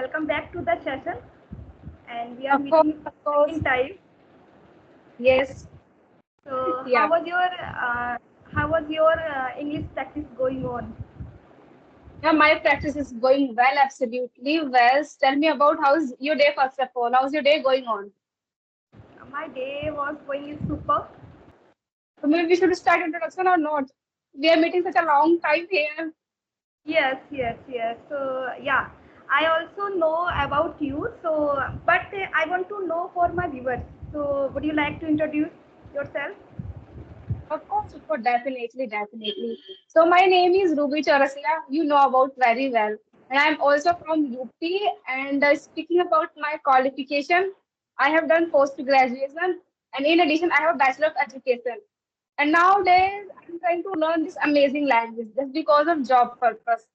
welcome back to the session. And we are Of course, meeting of course. in time. Yes. So, Yeah. how was your English practice going on? Yeah, my practice is going well, absolutely well. Tell me about how's your day, first of all. How's your day going on? My day was going super. So maybe we should start introduction or not? We are meeting such a long time here. Yes. So, yeah, I also know about you. So, but I want to know for my viewers. So, would you like to introduce yourself? Of course, definitely. So my name is Ruby Chaurasia. You know about very well. And I'm also from UP. And speaking about my qualification, I have done post graduation. And in addition, I have a Bachelor of Education. And nowadays, I'm trying to learn this amazing language just because of job purpose.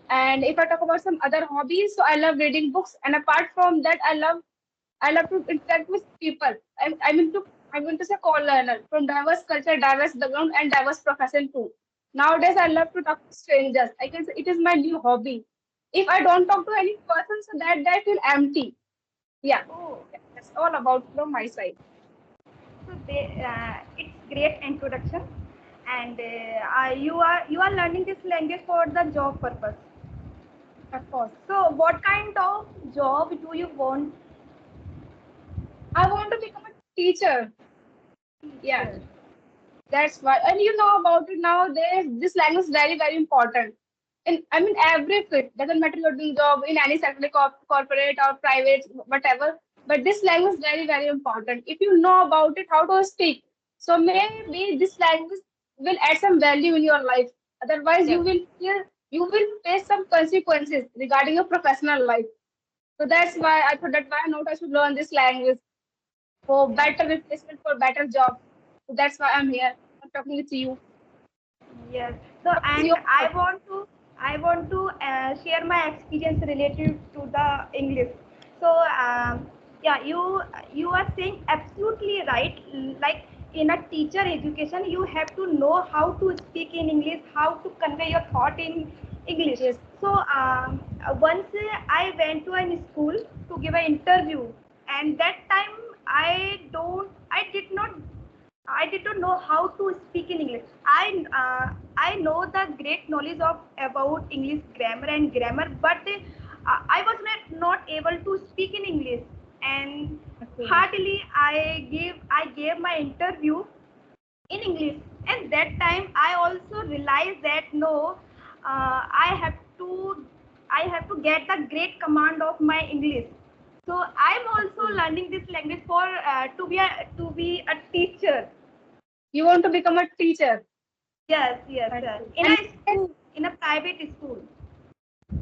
And if I talk about some other hobbies, so I love reading books. And apart from that, I love to interact with people. I'm into say co-learner from diverse culture, diverse background, and diverse profession too. Nowadays, I love to talk to strangers. I can say it is my new hobby. If I don't talk to any person, so that day I feel empty. Yeah, Oh, that's all about from my side. so it's great introduction, and you are learning this language for the job purpose. Of course, So, what kind of job do you want? I want to become a teacher. Yeah, Teacher. that's why. And you know about it nowadays. This language is very important. In every field, doesn't matter you're doing job in any sector, like corporate or private, whatever. But this language is very important. If you know about it, how to speak, so maybe this language will add some value in your life. Otherwise, Yes. you will face some consequences regarding your professional life. So that's Yes. why I thought that why not I should learn this language for Yes. better replacement for better job. So that's why I'm here. I'm talking with you. Yes. So, What is and your thought? I want to share my experience related to the English. So, yeah, you are saying absolutely right. Like in a teacher education, you have to know how to speak in English, how to convey your thought in English. Yes. So, once I went to a school to give an interview, and that time I did not know how to speak in English. I know the great knowledge of about English grammar, but I was not able to speak in English. And Okay. hardly I gave my interview in English, and that time I also realized that no, I I have to get the great command of my English. So I'm also Okay. learning this language for to be a teacher. You want to become a teacher. Yes, That's sir. good. In a school, in a private school.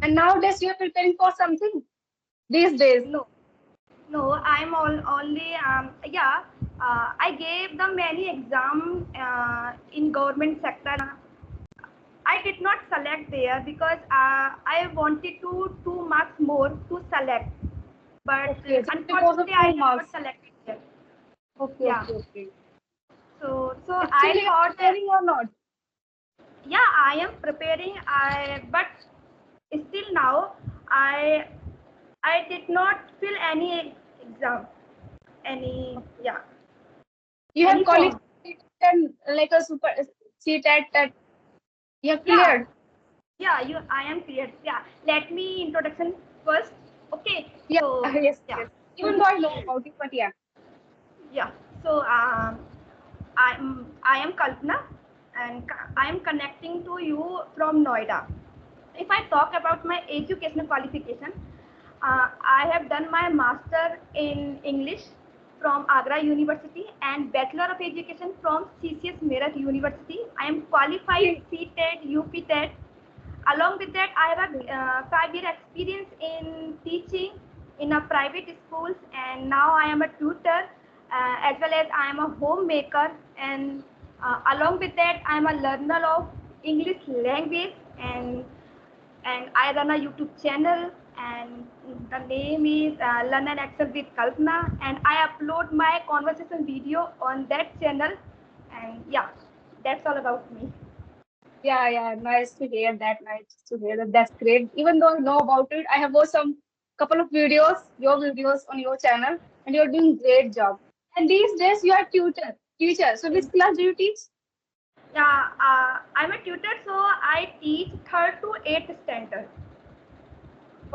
And nowadays you are preparing for something these days. No, no, I'm only yeah. I gave the many exam in government sector. I did not select there because I wanted to 2 marks more to select, but Okay, just because of unfortunately I two did not marks. select it there. Yeah. Okay. So Still I you are thought that preparing or not? yeah I am preparing. But still now I I did not fill any exam, any Okay. yeah, You have any form. qualification like a super CTET that you have Yeah, cleared. yeah, I am clear. Yeah, let me introduction first. Okay, Yeah, so yes, yeah, yes. Even though I know about it, but yeah. yeah. So I am Kalpana, and I am connecting to you from Noida. If I talk about my educational qualification, I have done my master in English from Agra University and Bachelor of Education from CCS Meerut University. I am qualified Okay. CTET, UP TET. Along with that, I have Okay. a 5 year experience in teaching in a private schools, and now I am a tutor, as well as I am a homemaker, and along with that, I am a learner of English language, and I run a YouTube channel, and the name is Learn and Excel with Kalpana, and I upload my conversation video on that channel, and yeah, that's all about me. Yeah. Nice to hear that. Nice to hear that. That's great. Even though I know about it, I have watched some couple of videos, your videos on your channel, and you're doing great job. And these days you are teacher. So which class do you teach? Yeah, I'm a tutor, so I teach third to eighth standard.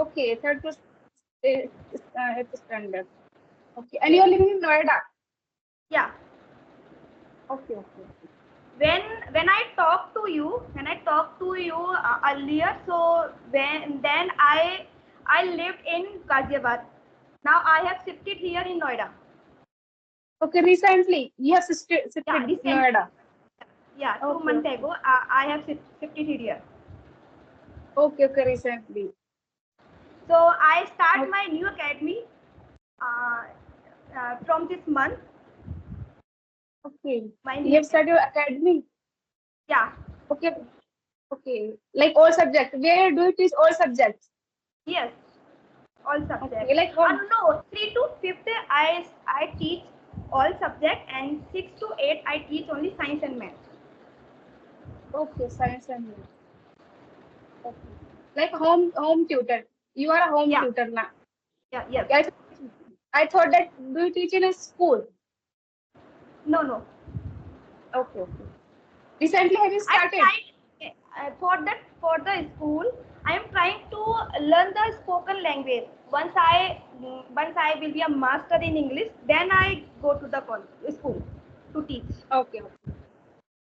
Okay, third to eighth standard. Okay, and Yes. you're living in Noida. Yeah. Okay, okay, okay. When when I talked to you earlier, so then I lived in Ghaziabad. Now I have shifted here in Noida. Okay, recently you have Yeah, shifted recently. Noida. Yeah, two Okay, months okay, ago I have shifted here. okay, okay, recently. So I start Okay, my new academy uh, from this month. okay. My You new have academy. started your academy. Yeah. Okay, okay. Like all subjects. Where do you teach all subjects? Yes. All Okay, subjects. like home. No, 3 to 5th I teach all subjects, and 6 to 8 I teach only science and math. Okay, science and math. Okay. Like home tutor. You are a home Yeah, tutor now. yeah, yes. Okay, I thought that do you teach in a school? No, no. Okay, okay. Recently have you I started? tried for the school. I am trying to learn the spoken language. Once I will be a master in English, then I go to the school to teach. Okay, okay.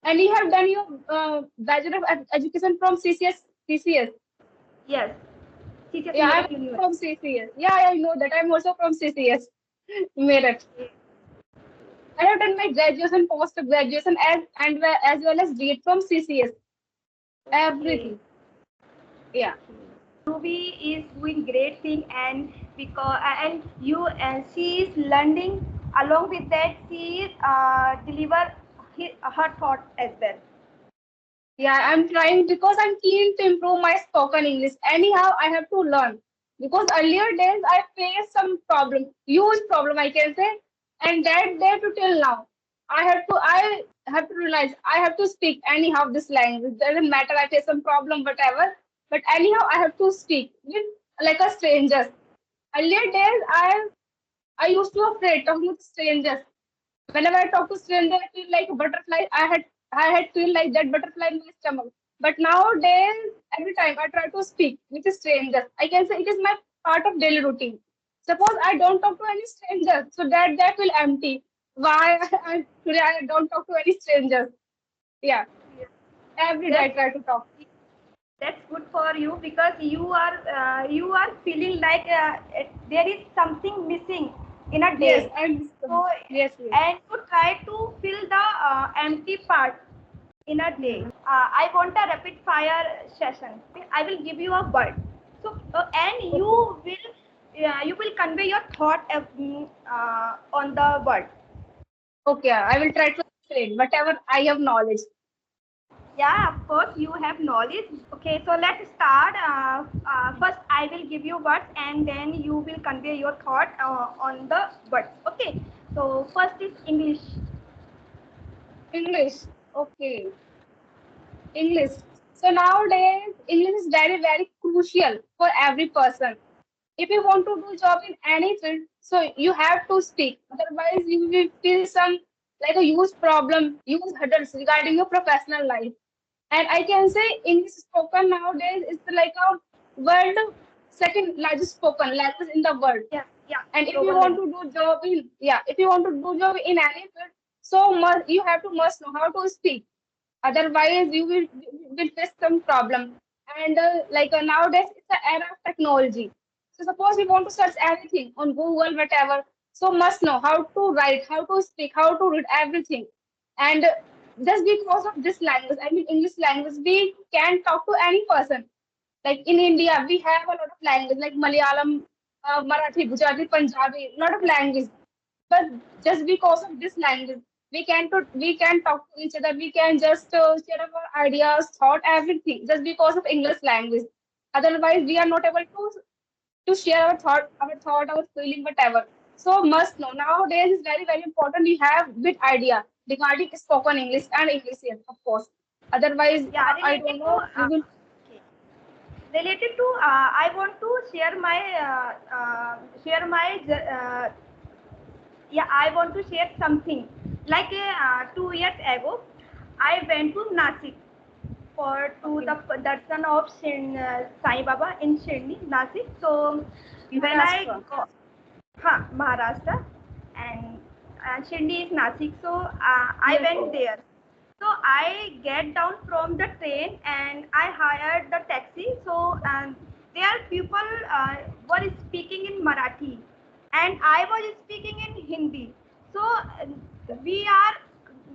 And you have done your Bachelor of Education from CCS. Yes, teachers Yeah, I'm Merit also University. from CCS. Yeah, I know that. I'm also from CCS. Meerut. I have done my graduation, post graduation, as well as B.Ed from CCS. Okay. Everything. Yeah. Ruby is doing great thing, and because and you and she is learning. Along with that, she is deliver her thought as well. Yeah, I'm trying because I'm keen to improve my spoken English. Anyhow, I have to learn. Because earlier days I faced some problem, huge problem I can say, and that day to till now. I have to realize I have to speak anyhow this language. Doesn't matter I face some problem, whatever. But anyhow I have to speak with like a stranger. Earlier days I used to afraid talking with strangers. Whenever I talk to stranger, I feel like a butterfly. I had feel like that butterfly in my stomach. But nowadays, every time I try to speak with strangers, I can say it is my part of daily routine. Suppose I don't talk to any stranger, so that will empty. Why today I don't talk to any strangers? Yeah, every day I That's try to talk. that's good for you, because you are feeling like there is something missing in a Yes, day. I'm. So Yes, yes. and you try to fill the empty part in a day. Hmm. I want a rapid fire session. I will give you a word. So and Okay. you will convey your thought on the word. Okay, I will try to explain whatever I have knowledge. Yeah, of course, you have knowledge. Okay, so let's start. First, I will give you words, and then you will convey your thought on the words. Okay, so first is English. English. Okay. English. So nowadays, English is very, very crucial for every person. If you want to do job in any field, so you have to speak. Otherwise, you will feel some like a huge problem, huge hurdles regarding your professional life. And I can say English spoken nowadays is like a world second largest spoken language in the world. Yeah, yeah, And if you global want language. to do job in yeah, if you want to do job in any field, so you have to must know how to speak. Otherwise, you will face some problem. And nowadays, it's the era of technology. So suppose you want to search anything on Google, whatever. So must know how to write, how to speak, how to read everything. And just because of this language, I mean English language, we can talk to any person. Like in India, we have a lot of language like Malayalam, Marathi, Gujarati, Punjabi, lot of language. But just because of this language, we can talk to each other. We can just share our ideas, thought, everything just because of English language. Otherwise, we are not able to share our feeling, whatever. So must know nowadays is very very important. We have good idea regarding spoken English and English, yes, of course. Otherwise, Yeah, I don't know. We will. okay. related to I want to share my yeah, I want to share something. Like 2 years ago, I went to Nasik for to Okay. the darshan of Sai Baba in Shirdi, Nasik. So when I Maharashtra. go, Maharashtra, and Shirdi is Nasik. So I Yes, went yes. there. So I get down from the train and I hired the taxi. So there people were speaking in Marathi, and I was speaking in Hindi. So we are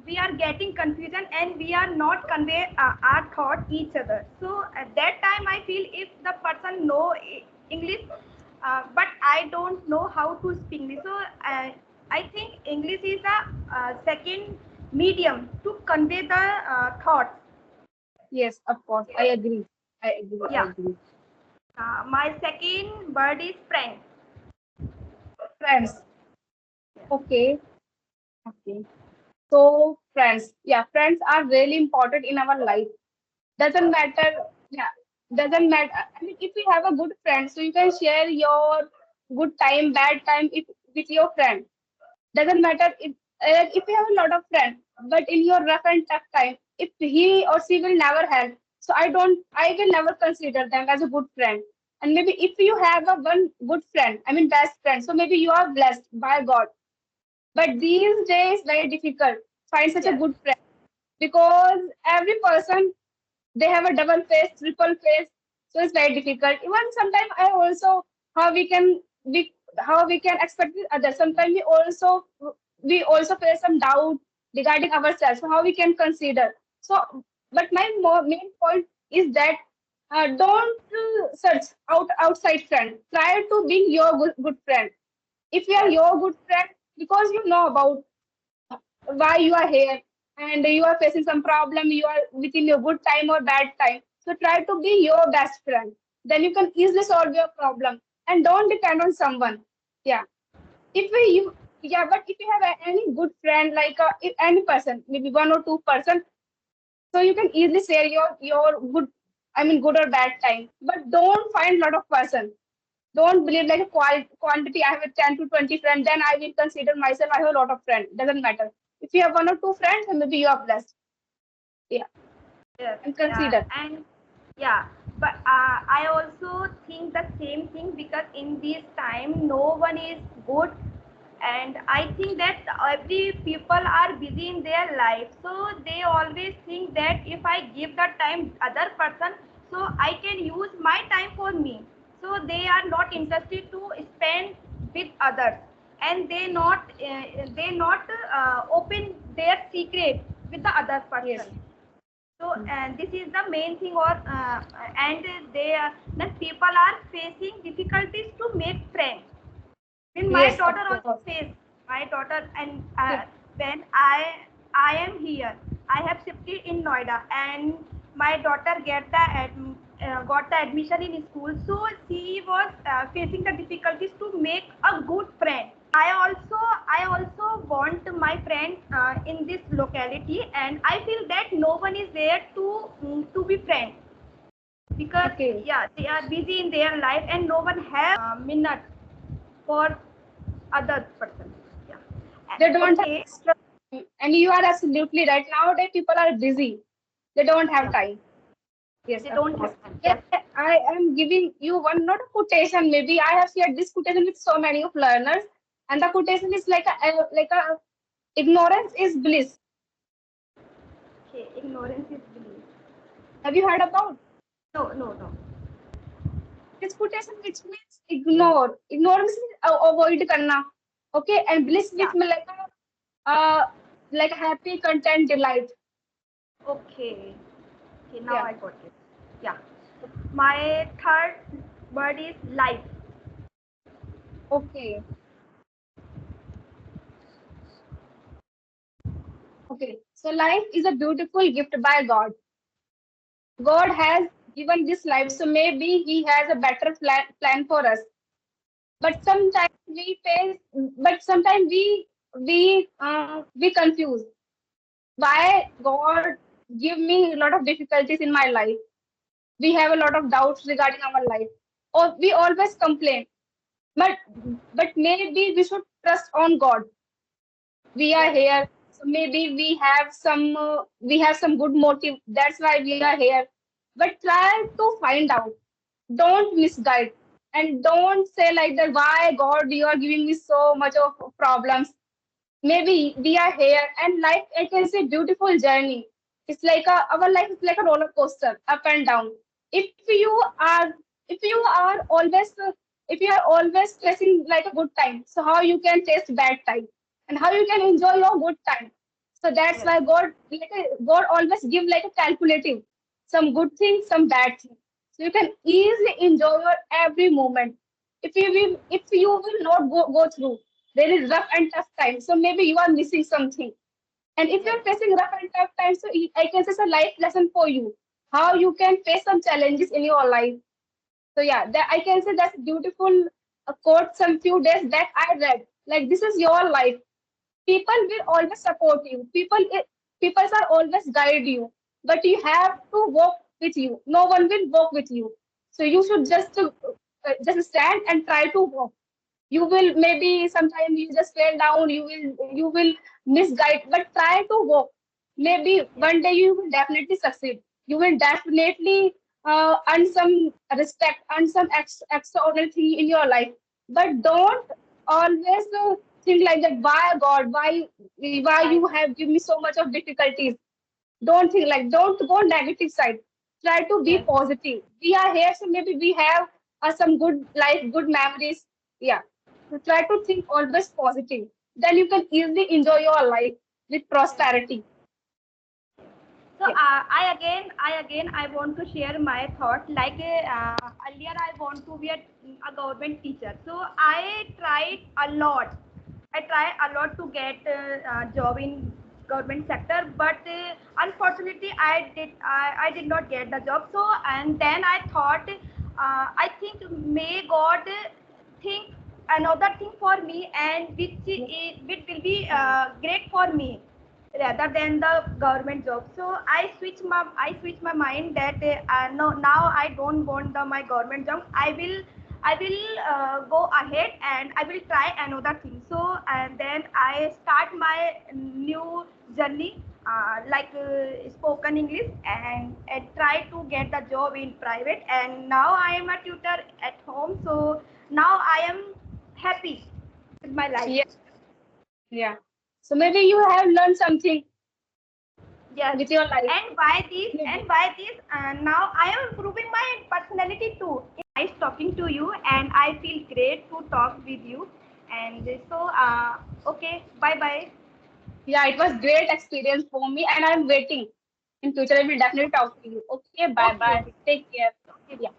we are getting confusion and we are not convey our thought each other. So at that time I feel if the person know English, but I don't know how to speak English. So I think English is a second medium to convey the thoughts. Yes, of course. I agree. I agree. I Yeah. agree. My second word is friend. Friends. Okay. Okay. So friends, yeah, friends are really important in our life. Doesn't matter, yeah, doesn't matter. I mean, if you have a good friend, so you can share your good time, bad time if, with your friend. Doesn't matter if you have a lot of friends, but in your rough and tough time, if he or she will never help, so I will never consider them as a good friend. And maybe if you have a one good friend, I mean best friend, so maybe you are blessed by God. But these days, very difficult find such a Yes. good friend because every person they have a double face, triple face, so it's very difficult. Even sometimes I also how we how we can expect with others. Sometimes we also face some doubt regarding ourselves. So how we can consider. So, but my main point is that don't search outside friend. Try to be your good friend. If you are Yes. your good friend, because you know about why you are here and you are facing some problem, you are within your good time or bad time, so try to be your best friend, then you can easily solve your problem and don't depend on someone. Yeah, if we you yeah, but if you have any good friend like if any person, maybe one or two person, so you can easily share your good, I mean good or bad time, but don't find lot of person. Don't believe like a quantity. I have a 10 to 20 friends, then I will consider myself I have a lot of friends. Doesn't matter. If you have one or two friends, then maybe you are blessed. Yeah. Yes, And consider. and yeah, but I also think the same thing because in this time no one is good, and I think that every people are busy in their life, so they always think that if I give the time other person, so I can use my time for me. So they are not Yes. interested to spend with others, and they not open their secret with the other Yes. person. So, Mm. and this is the main thing, or and they that people are facing difficulties to make friends. When my Yes, of daughter course. also face my daughter, and Yeah. when I am here, I have shifted in Noida, and my daughter got the admission in school. So she was facing the difficulties to make a good friend. I also want my friends in this locality, and I feel that no one is there to be friends because Okay. yeah, they are busy in their life and no one have minute for other person. Yeah. They don't have Okay. extra time. And you are absolutely right. Nowadays people are busy. They don't have Yeah. time. Yes, They of don't course. have time. Yeah, Yes. I am giving you one, not a quotation. Maybe I have shared this quotation with so many of learners, and the quotation is like a ignorance is bliss. Okay. Ignorance is bliss. Have you heard about No. No. No. this quotation, which means ignore? Ignorance means avoid karna. Okay, and bliss, which Yeah. means like a happy, content, delight. Okay. Okay. Now Yeah. I got it. Yeah. My third word is life. Okay. Okay. So life is a beautiful gift by God. God has given this life, so maybe He has a better plan for us. But sometimes we face, but sometimes we confuse why God give me a lot of difficulties in my life. we have a lot of doubts regarding our life, or we always complain. But maybe we should trust on God. We are Yes, here, so maybe we have some good motive. That's why we are here. But try to find out. Don't misguide, and don't say like that. Why God, you are giving me so much of problems? Maybe we are here, and life, I can say, beautiful journey. It's like our life is like a roller coaster, up and down. If you are if you are always uh, if you are always facing like a good time, so how you can taste bad time, and how you can enjoy your good time? So that's yes, why God always give like a calculative, some good things, some bad things, so you can easily enjoy your every moment. If you will not go through, there is rough and tough time, so maybe you are missing something. And if yes, you're facing rough and tough times, so I can say it's a life lesson for you, how you can face some challenges in your life. So yeah, that I can say that's beautiful quote some few days back I read. Like, this is your life. People will always support you. People are always guide you, but you have to walk with you. No one will walk with you. So you should just stand and try to walk. You will, maybe sometimes you just fall down, you will misguide, but try to walk. Maybe yes, one day you will definitely succeed. You will definitely earn some respect, earn some extraordinary thing in your life. But don't always think like that. Why God, why right, you have given me so much of difficulties? Don't think like, don't go negative side. Try to be yes, positive. We are here, so maybe we have some good life, good memories. Yeah. So try to think always positive. Then you can easily enjoy your life with yes. prosperity. So Yeah. I want to share my thought. Like earlier, I want to be a government teacher. So I tried a lot. I tried a lot to get a job in government sector, but unfortunately, I did not get the job. So and then I thought, I think may God think another thing for me, and which will be great for me rather than the government job. So I switched my mind that no, now I don't want my government job. I will go ahead and I will try another thing. So and then I start my new journey, like spoken English, and try to get the job in private, and now I am a tutor at home. So now I am happy with my life. Yeah. Yeah. So maybe you have learned something Yes, with your life. and Maybe. by this, now I am improving my personality too. Nice talking to you, and I feel great to talk with you. And so, okay, bye bye. Yeah, it was great experience for me, and I'm waiting. In future, I will definitely talk to you. Okay, bye Okay, bye. okay, Take care. okay. Yeah.